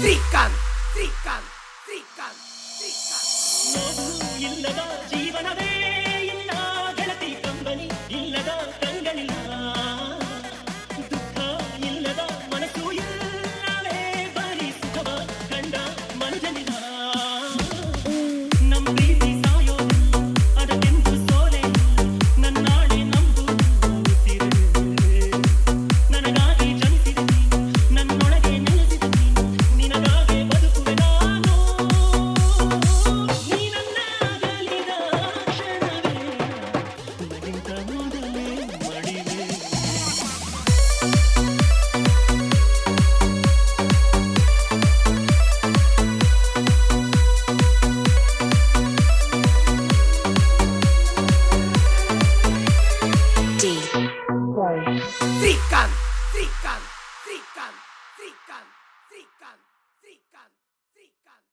ಶ್ರೀಕಾಂತ್ ಶ್ರೀಕಾಂತ್ ಶ್ರೀಕಾಂತ್ ಶ್ರೀಕಾಂತ್ ನೋವು ಇಲ್ಲದ ಜೀವನವೇ ಇಲ್ಲ ಗೆಳತಿ ಕಂಬನಿ ಇಲ್ಲದ ಕಂಗಳಿಲ್ಲ ದುಃಖ ಇಲ್ಲದ ಮನಸ್ಸು ಇಲ್ಲವೇ ಬರೀ ಸುಖವ ಕಂಡ ಮನಜನಿಲ್ಲ ನಮ್ಮ ಪ್ರೀತಿ ಸಾಯೋದು ಅದಕ್ಕೆಂದು ಸೋಲೆ ನನ್ನಾಳೆ ನಂಬು ನನಗಾಗಿ ಜನಿಸಿದೆ ನನ್ನೊಳಗೆ ನೆಲೆಸಿದೆ ನಿನಗಾಗಿ ಬದುಕುವೆ ನಾನು ನೀ ನನ್ನಾಗಲಿದ ಕ್ಷಣವೇ ನನಗಿಂತ ಮೊದಲೇ ಮಡಿವೆ ಶ್ರೀಕಾಂತ್ ಶ್ರೀಕಾಂತ್ ಶ್ರೀಕಾಂತ್ ಶ್ರೀಕಾಂತ್ ಶ್ರೀಕಾಂತ್ ಶ್ರೀಕಾಂತ್ ಶ್ರೀಕಾಂತ್